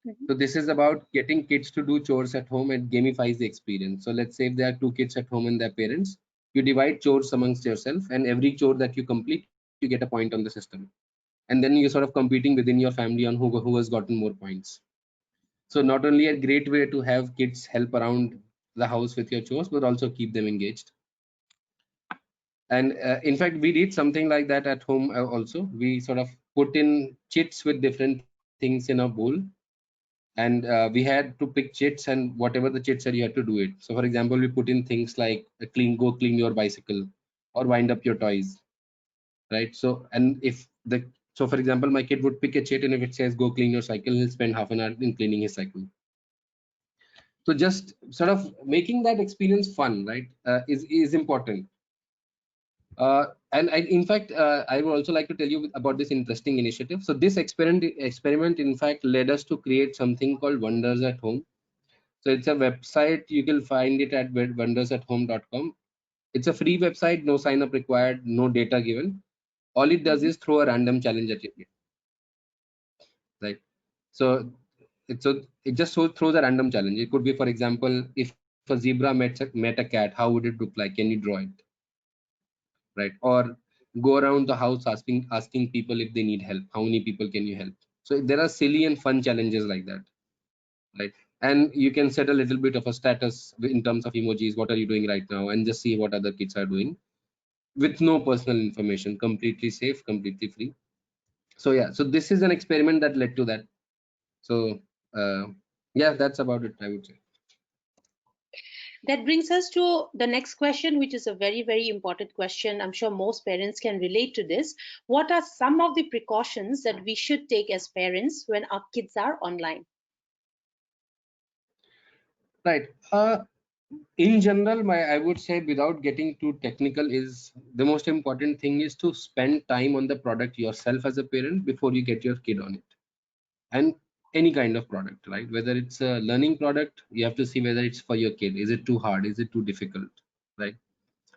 Mhm. So this is about getting kids to do chores at home and gamifies the experience. So let's say if there are two kids at home and their parents, you divide chores amongst yourself, and every chore that you complete, you get a point on the system. And then you're sort of competing within your family on who has gotten more points. So not only a great way to have kids help around the house with your chores, but also keep them engaged. And in fact, we did something like that at home also. We sort of put in chits with different things in a bowl, and we had to pick chits, and whatever the chit said, you had to do it. So for example, we put in things like go clean your bicycle, or wind up your toys, right? So and if the so for example, my kid would pick a chit, and if it says go clean your cycle, he'll spend half an hour in cleaning his cycle. So just sort of making that experience fun, right, is important. In fact, I would also like to tell you about this interesting initiative. So this experiment, in fact, led us to create something called Wonders at Home. So it's a website. You can find it at wondersathome.com. It's a free website, no sign up required, no data given. All it does Mhm. is throw a random challenge at you, right? So it just throws a random challenge. It could be, for example, if a zebra met a cat, how would it look like? Can you draw it, right? Or go around the house asking people if they need help. How many people can you help? So there are silly and fun challenges like that, right? And you can set a little bit of a status in terms of emojis. What are you doing right now? And just see what other kids are doing with no personal information, completely safe, completely free. So yeah, so this is an experiment that led to that. So yeah, that's about it, I would say. That brings us to the next question, which is a very, very important question. I'm sure most parents can relate to this. What are some of the precautions that we should take as parents when our kids are online? Right. In general, I would say, without getting too technical, is the most important thing is to spend time on the product yourself as a parent before you get your kid on it. And any kind of product, right? Whether it's a learning product, you have to see whether it's for your kid. Is it too hard? Is it too difficult? Right?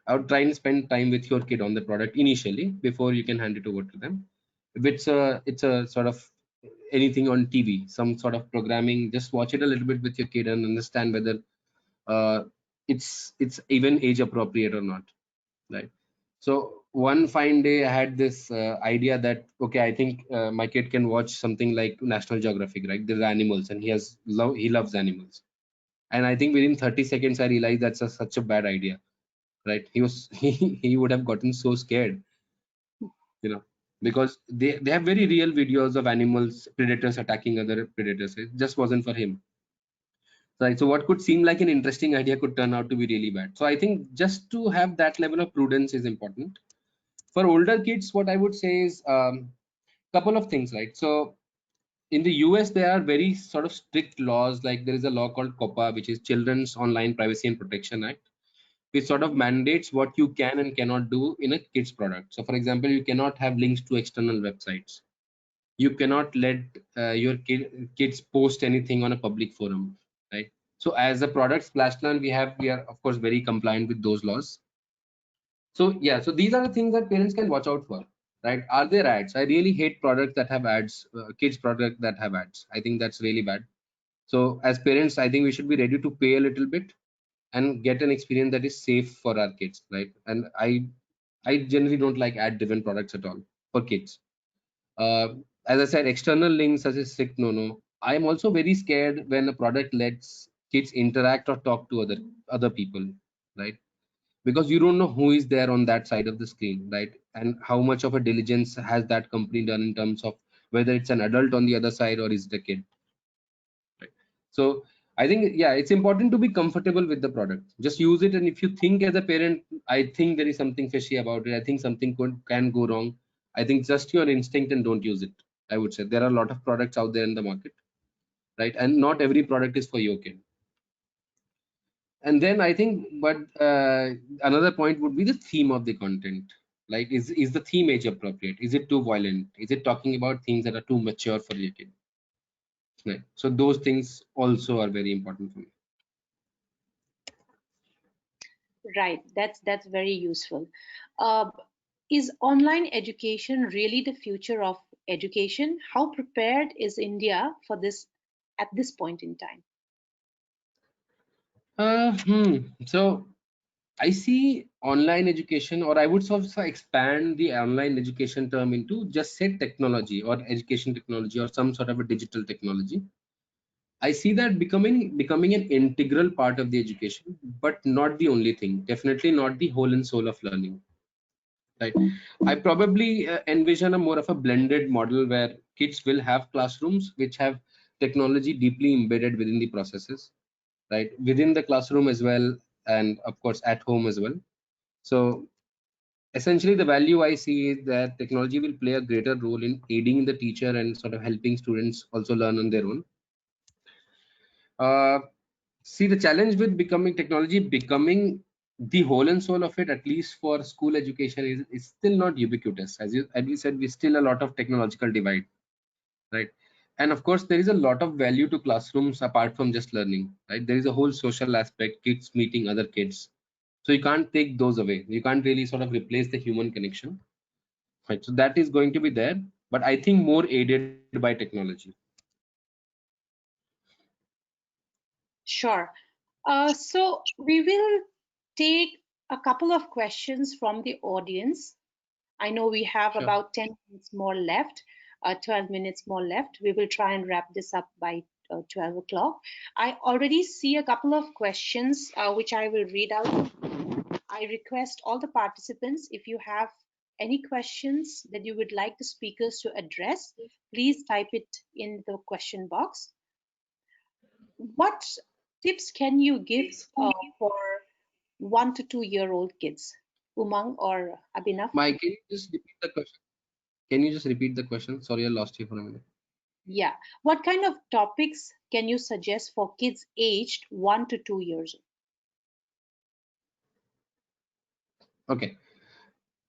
I would try and spend time with your kid on the product initially before you can hand it over to them. If it's a sort of anything on TV, some sort of programming, just watch it a little bit with your kid and understand whether uh, it's even age appropriate or not, right? So one fine day I had this idea that, okay, I think my kid can watch something like National Geographic, right? There's animals and he loves animals, and I think within 30 seconds I realized that's such a bad idea, right? He would have gotten so scared, you know, because they have very real videos of animals, predators attacking other predators. It just wasn't for him. Right. So what could seem like an interesting idea could turn out to be really bad. So I think just to have that level of prudence is important. For older kids, what I would say is couple of things, right? So in the US, there are very sort of strict laws. Like there is a law called COPPA, which is Children's Online Privacy and Protection Act, which sort of mandates what you can and cannot do in a kid's product. So for example, you cannot have links to external websites. You cannot let your kids post anything on a public forum, right? So as a product SplashLearn, we are of course very compliant with those laws. So yeah, so these are the things that parents can watch out for, right? Are there ads? I really hate products that have ads, kids product that have ads. I think that's really bad. So as parents, I think we should be ready to pay a little bit and get an experience that is safe for our kids, right? And I generally don't like ad driven products at all for kids. uh, as I said, external links such as strict no. I am also very scared when a product lets kids interact or talk to other people, right? Because you don't know who is there on that side of the screen, right? And how much of a diligence has that company done in terms of whether it's an adult on the other side or is it a kid, right? So I think, yeah, it's important to be comfortable with the product. Just use it, and if you think as a parent, I think there is something fishy about it, I think something can go wrong, I think just your instinct and don't use it. I would say there are a lot of products out there in the market, right? And not every product is for your kid. And then I think, but another point would be the theme of the content. Like, is the theme age appropriate? Is it too violent? Is it talking about things that are too mature for your kid? Right. So those things also are very important for me. Right, that's very useful. Uh, is online education really the future of education? How prepared is India for this at this point in time? So I see online education, or I would also expand the online education term into just say technology or education technology or some sort of a digital technology. I see that becoming an integral part of the education, but not the only thing. Definitely not the whole and soul of learning. Right. I probably envision a more of a blended model where kids will have classrooms which have technology deeply embedded within the processes, right, within the classroom as well, and of course at home as well. So essentially, the value I see is that technology will play a greater role in aiding the teacher and sort of helping students also learn on their own. Uh, See, the challenge with becoming technology, becoming the whole and soul of it, at least for school education, is still not ubiquitous. As you said, we still a lot of technological divide, right? And of course, there is a lot of value to classrooms apart from just learning, right? There is a whole social aspect, kids meeting other kids. So you can't take those away. You can't really sort of replace the human connection, right? So that is going to be there, but I think more aided by technology. Sure. So we will take a couple of questions from the audience. I know we have Sure. about 10 minutes more left, 12 minutes more left. We will try and wrap this up by 12 o'clock. I already see a couple of questions which I will read out. I request all the participants, if you have any questions that you would like the speakers to address, please type it in the question box. What tips can you give for 1 to 2 year old kids? Umang or Abhinav? Mike, can you just repeat the question? Can you just repeat the question? Sorry, I lost you for a minute. Yeah. What kind of topics can you suggest for kids aged 1 to 2 years old? Okay.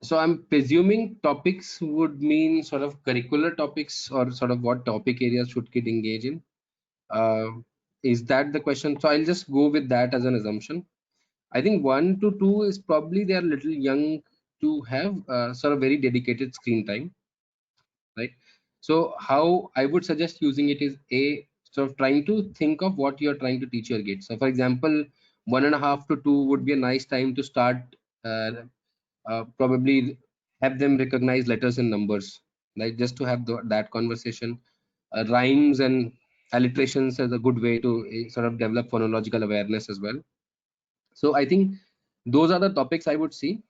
So I'm presuming topics would mean sort of curricular topics or sort of what topic areas should kid engage in. Uh, is that the question? So I'll just go with that as an assumption. I think 1 to 2 is probably they are little young to have sort of very dedicated screen time, right? So how I would suggest using it is a sort of trying to think of what you're trying to teach your kids. So for example, 1.5 to 2 would be a nice time to start uh, probably have them recognize letters and numbers, like just to have that conversation. Rhymes and alliterations is a good way to sort of develop phonological awareness as well. So I think those are the topics I would see.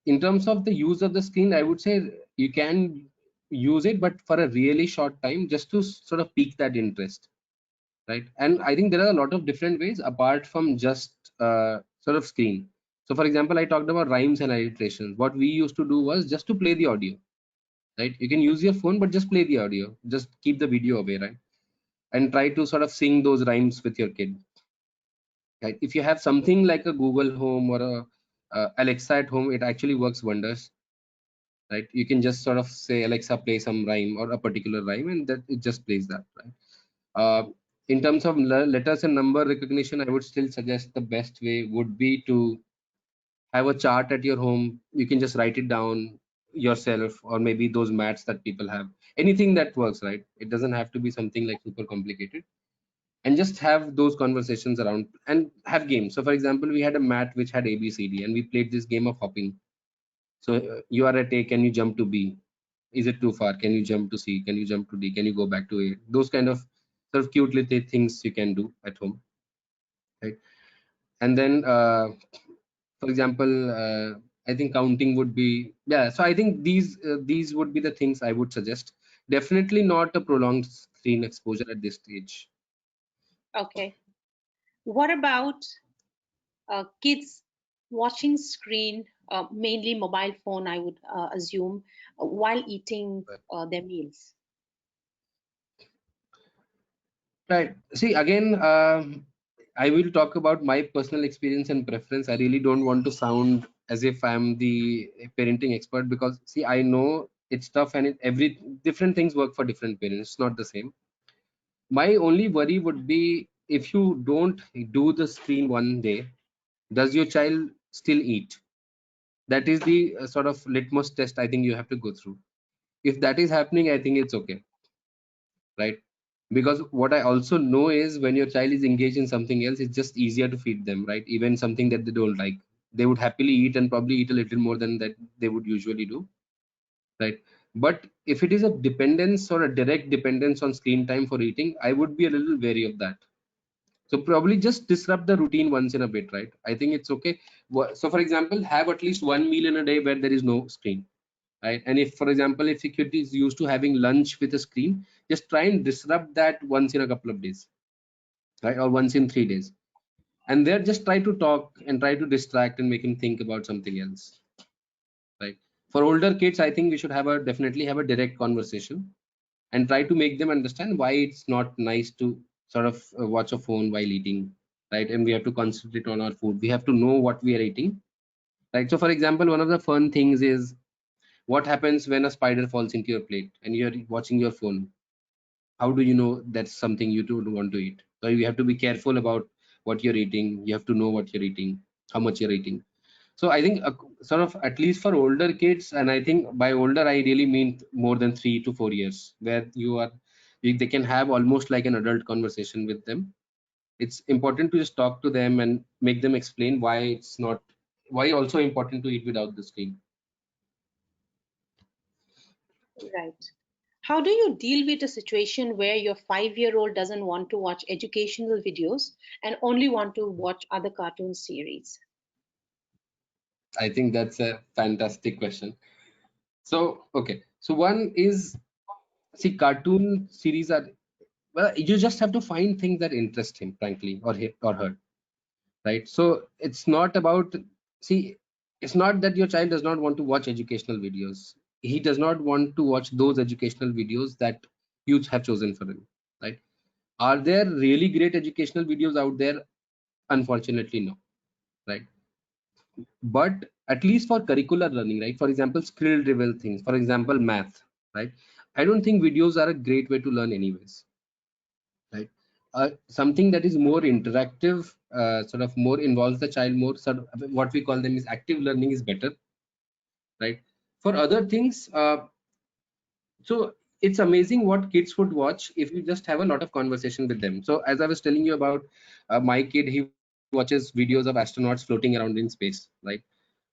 In terms of the use of the screen, I would say you can use it, but for a really short time, just to sort of pique that interest, right? And I think there are a lot of different ways apart from just sort of screen. So for example, I talked about rhymes and alliterations. What we used to do was just to play the audio, right? You can use your phone, but just play the audio, just keep the video away, right? And try to sort of sing those rhymes with your kid, right? If you have something like a Google Home or a Alexa at home, it actually works wonders, right? You can just sort of say Alexa, play some rhyme or a particular rhyme, and that it just plays that, right? uh, in terms of letters and number recognition, I would still suggest the best way would be to have a chart at your home. You can just write it down yourself, or maybe those mats that people have, anything that works, right? It doesn't have to be something like super complicated. And just have those conversations around and have games. So for example, we had a mat which had ABCD, and we played this game of hopping. So you are at A, can you jump to B? Is it too far? Can you jump to C? Can you jump to D? Can you go back to A? Those kind of sort of cute little things you can do at home, right? And then for example, I think counting would be, yeah. So I think these would be the things I would suggest. Definitely not a prolonged screen exposure at this stage. Okay. What about kids watching screen, mainly mobile phone, I would assume, while eating their meals? Right. See, again, I will talk about my personal experience and preference. I really don't want to sound as if I'm the parenting expert, because see, I know it's tough, and every different things work for different parents. It's not the same. My only worry would be if you don't do the screen one day, does your child still eat? That is the sort of litmus test I think you have to go through. If that is happening, I think it's okay, right? Because what I also know is when your child is engaged in something else, it's just easier to feed them, right? Even something that they don't like, they would happily eat, and probably eat a little more than that they would usually do, right? But if it is a dependence or a direct dependence on screen time for eating, I would be a little wary of that. So probably just disrupt the routine once in a bit, right? I think it's okay. So for example, have at least one meal in a day where there is no screen, right? And if, for example, if your kid is used to having lunch with a screen, just try and disrupt that once in a couple of days, right? Or once in 3 days. And there just try to talk and try to distract and make him think about something else, right? For older kids, I think we should have a definitely have a direct conversation and try to make them understand why it's not nice to sort of watch a phone while eating, right? And we have to concentrate on our food. We have to know what we are eating, right? So for example, one of the fun things is what happens when a spider falls into your plate and you're watching your phone. How do you know that's something you don't want to eat? So you have to be careful about what you're eating. You have to know what you're eating, how much you're eating. So I think sort of at least for older kids, and I think by older I really mean more than 3 to 4 years, where they can have almost like an adult conversation with them. It's important to just talk to them and make them explain why it's not, why also important to eat without the screen. Right. How do you deal with a situation where your 5 year old doesn't want to watch educational videos and only want to watch other cartoon series? I think that's a fantastic question. So okay, so one is, see, cartoon series are, well, you just have to find things that interest him, frankly, or her, right? So it's not about, see, it's not that your child does not want to watch educational videos. He does not want to watch those educational videos that you have chosen for him, right? Are there really great educational videos out there? Unfortunately, no, right? But at least for curricular learning, right? For example, skill driven things, for example, math, right? I don't think videos are a great way to learn anyways, right? Something that is more interactive, sort of more involves the child more, sort of what we call them is active learning is better, right? For other things, so it's amazing what kids would watch if you just have a lot of conversation with them. So as I was telling you about my kid, he watches videos of astronauts floating around in space, right?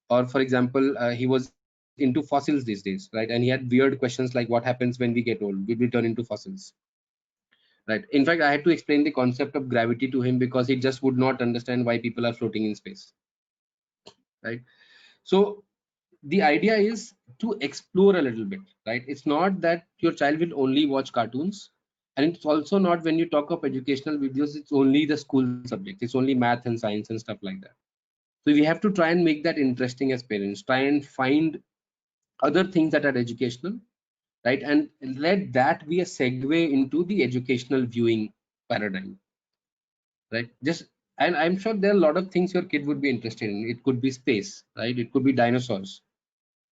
Or for example, he was into fossils these days, right? And he had weird questions like, what happens when we get old? Will we turn into fossils? Right. In fact, I had to explain the concept of gravity to him because he just would not understand why people are floating in space, right? So the idea is to explore a little bit, right? It's not that your child will only watch cartoons, and it's also not, when you talk of educational videos, it's only the school subject, it's only math and science and stuff like that. So we have to try and make that interesting as parents, try and find other things that are educational, right? And let that be a segue into the educational viewing paradigm, right? Just, and I'm sure there are a lot of things your kid would be interested in. It could be space, right? It could be dinosaurs,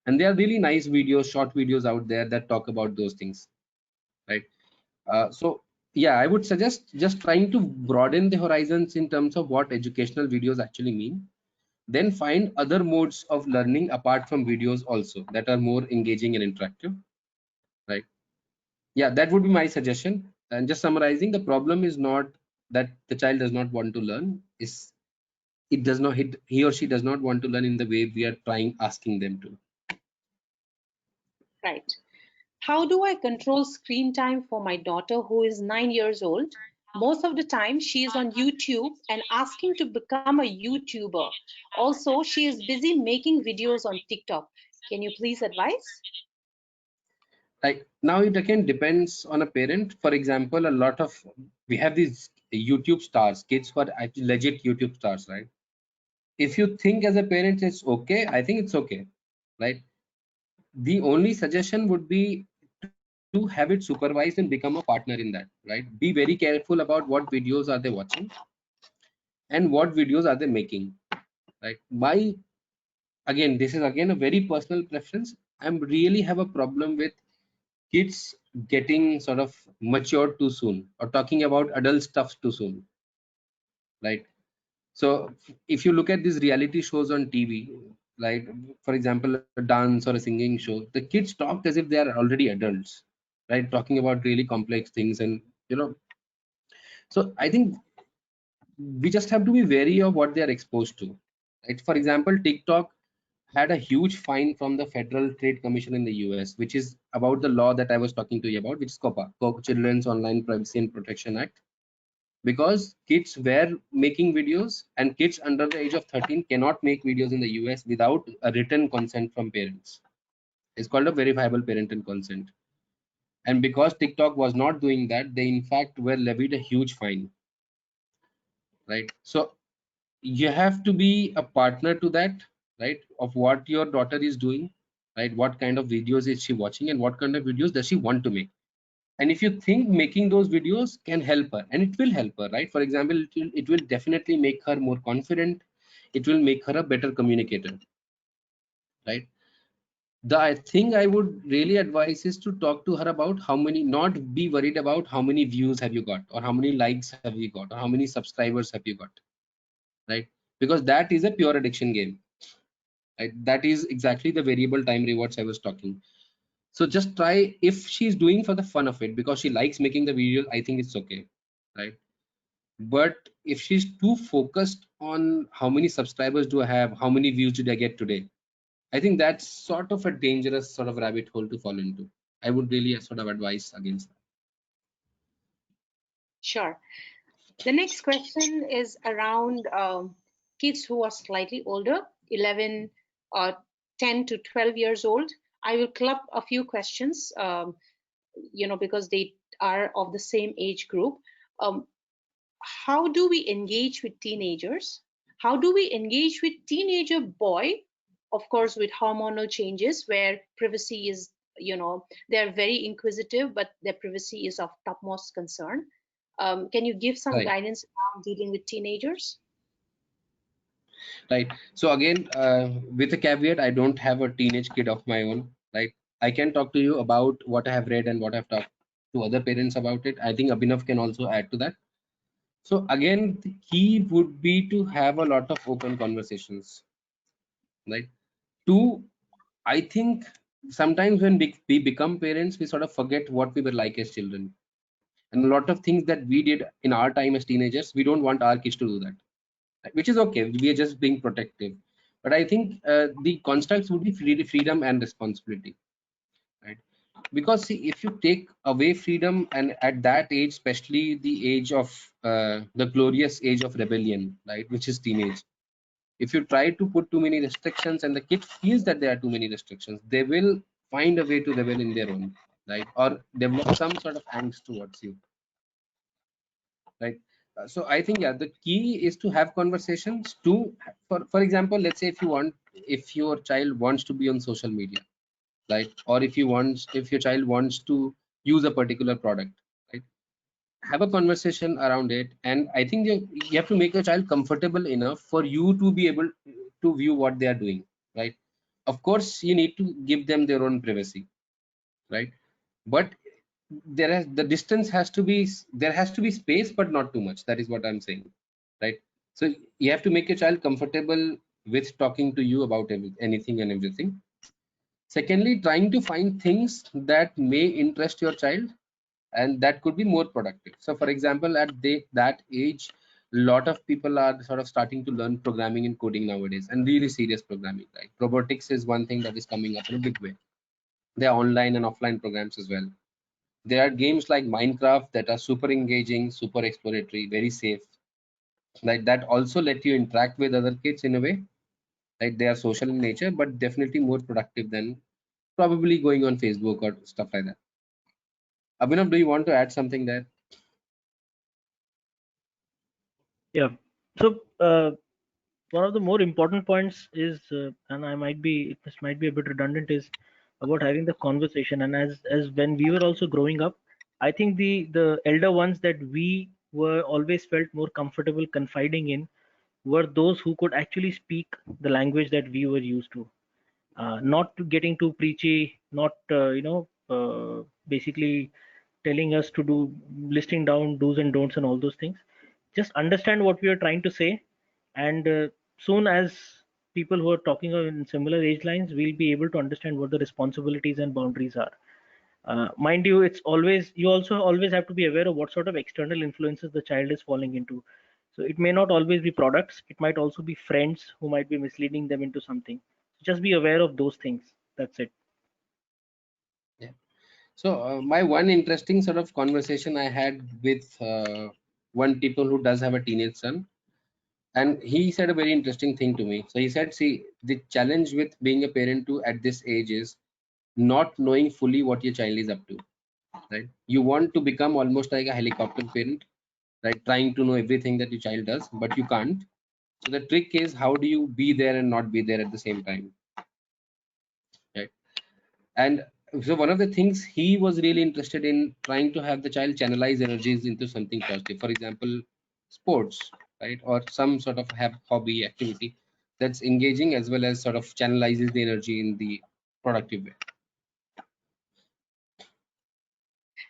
and there are really nice videos, short videos out there that talk about those things, right? So yeah, I would suggest just trying to broaden the horizons in terms of what educational videos actually mean, then find other modes of learning apart from videos also that are more engaging and interactive, right? Yeah, that would be my suggestion. And just summarizing, the problem is not that the child does not want to learn, is it does not, he or she does not want to learn in the way we are trying asking them to. Right. How do I control screen time for my daughter who is 9 years old? Most of the time, she is on YouTube and asking to become a YouTuber. Also, she is busy making videos on TikTok. Can you please advise? Like, now it again depends on a parent. For example, a lot of, we have these YouTube stars, kids who are actually legit YouTube stars, right? If you think as a parent it's okay, I think it's okay, right? The only suggestion would be to have it supervised and become a partner in that, right? Be very careful about what videos are they watching and what videos are they making, right? My, again, this is again a very personal preference. I really have a problem with kids getting sort of matured too soon or talking about adult stuff too soon, right? So if you look at these reality shows on TV, like for example a dance or a singing show, the kids talk as if they are already adults, right? Talking about really complex things, and you know, so I think we just have to be wary of what they are exposed to, right? For example, TikTok had a huge fine from the Federal Trade Commission in the US, which is about the law that I was talking to you about, which is COPPA, Children's Online Privacy and Protection Act, because kids were making videos, and kids under the age of 13 cannot make videos in the US without a written consent from parents. It's called a verifiable parental consent. And because TikTok was not doing that, they in fact were levied a huge fine, right? So you have to be a partner to that, right? Of what your daughter is doing, right? What kind of videos is she watching and what kind of videos does she want to make? And if you think making those videos can help her, and it will help her, right? For example, it will definitely make her more confident. It will make her a better communicator, right? The thing I would really advise is to talk to her about how many, not be worried about how many views have you got or how many likes have you got or how many subscribers have you got, right? Because that is a pure addiction game, right? That is exactly the variable time rewards I was talking. So just try, if she's doing for the fun of it because she likes making the videos, I think it's okay, right? But if she's too focused on how many subscribers do I have, how many views did I get today, I think that's sort of a dangerous sort of rabbit hole to fall into. I would really sort of advise against that. Sure. The next question is around kids who are slightly older, 11 or 10 to 12 years old. I will club a few questions because they are of the same age group. How do we engage with teenagers? How do we engage with teenager boy? Of course, with hormonal changes where privacy is, they're very inquisitive, but their privacy is of topmost concern. Can you give some Right. guidance around dealing with teenagers? Right. So again, with a caveat, I don't have a teenage kid of my own. Right. I can talk to you about what I have read and what I've talked to other parents about it. I think Abhinav can also add to that. So again, the key would be to have a lot of open conversations. Right. Two, I think sometimes when we become parents, we sort of forget what we were like as children. And a lot of things that we did in our time as teenagers, we don't want our kids to do that, which is okay. We are just being protective. But I think the constructs would be freedom and responsibility, right? Because see, if you take away freedom, and at that age, especially the age of the glorious age of rebellion, right, which is teenage, if you try to put too many restrictions and the kid feels that there are too many restrictions, they will find a way to rebel in their own, right, or develop some sort of angst towards you, right? So I think, yeah, the key is to have conversations to, for example, let's say if your child wants to be on social media, right, or if your child wants to use a particular product, right, have a conversation around it. And I think you have to make your child comfortable enough for you to be able to view what they are doing, right? Of course you need to give them their own privacy, right? But the distance has to be, there has to be space, but not too much. That is what I'm saying, right? So you have to make your child comfortable with talking to you about anything and everything. Secondly, trying to find things that may interest your child and that could be more productive. So for example, at that age, a lot of people are sort of starting to learn programming and coding nowadays, and really serious programming. Like robotics is one thing that is coming up in a big way. There are online and offline programs as well. There are games like Minecraft that are super engaging, super exploratory, very safe. Like that also let you interact with other kids in a way. Like they are social in nature, but definitely more productive than probably going on Facebook or stuff like that. Abhinav, do you want to add something there? Yeah. So one of the more important points is, and this might be a bit redundant, is about having the conversation. And as when we were also growing up, I think the elder ones that we were always felt more comfortable confiding in were those who could actually speak the language that we were used to. Not to getting too preachy, not basically telling us to do, listing down do's and don'ts and all those things. Just understand what we are trying to say, and soon as people who are talking in similar age lines, we'll be able to understand what the responsibilities and boundaries are. Mind you, it's always, you also always have to be aware of what sort of external influences the child is falling into. So it may not always be products, it might also be friends who might be misleading them into something. Just be aware of those things. That's it. Yeah. So my one interesting sort of conversation I had with one people who does have a teenage son, and he said a very interesting thing to me. So he said, see, the challenge with being a parent too at this age is not knowing fully what your child is up to, right? You want to become almost like a helicopter parent, right? Trying to know everything that your child does, but you can't. So the trick is, how do you be there and not be there at the same time, right? And so one of the things he was really interested in, trying to have the child channelize energies into something positive. For example, sports, right, or some sort of hobby activity that's engaging as well as sort of channelizes the energy in the productive way.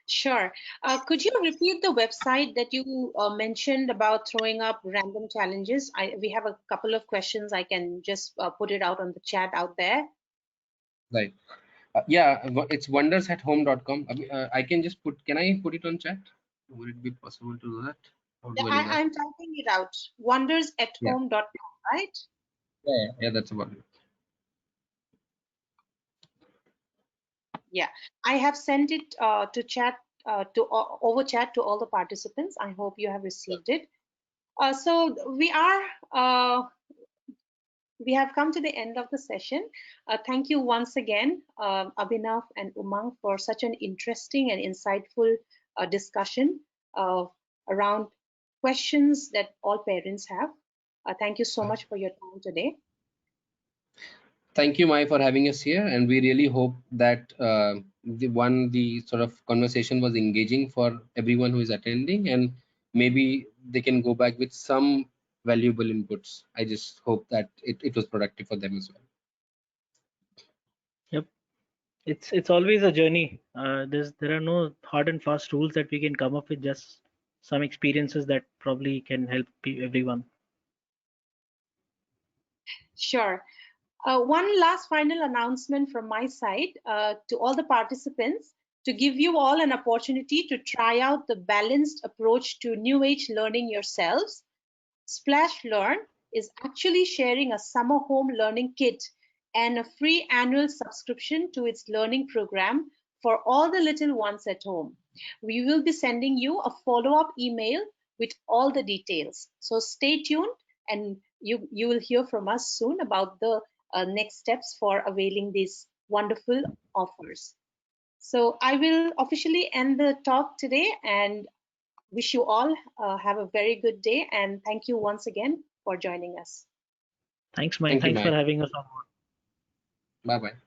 Sure. Could you repeat the website that you mentioned about throwing up random challenges? We have a couple of questions. I can just put it out on the chat out there. Right. Yeah, it's wondersathome.com. I can just put, can I put it on chat? Would it be possible to do that? How Yeah, do I do that? I'm typing it out. Yeah. wondersathome.com, right? Yeah, that's about it. Yeah, I have sent it to chat over chat to all the participants. I hope you have received it. So we are we have come to the end of the session. Thank you once again, Abhinav and Umang, for such an interesting and insightful discussion around questions that all parents have. Thank you so much for your time today. Thank you, Mai, for having us here, and we really hope that the sort of conversation was engaging for everyone who is attending, and maybe they can go back with some valuable inputs. I just hope that it was productive for them as well. Yep. It's always a journey. There are no hard and fast rules that we can come up with, just some experiences that probably can help everyone. Sure. One last final announcement from my side to all the participants, to give you all an opportunity to try out the balanced approach to new age learning yourselves. SplashLearn is actually sharing a summer home learning kit and a free annual subscription to its learning program for all the little ones at home. We will be sending you a follow-up email with all the details. So stay tuned, and you will hear from us soon about the next steps for availing these wonderful offers. So I will officially end the talk today and wish you all have a very good day, and thank you once again for joining us. Thanks, Mai. Thank you, Thanks for Mai. having us on board. Bye bye.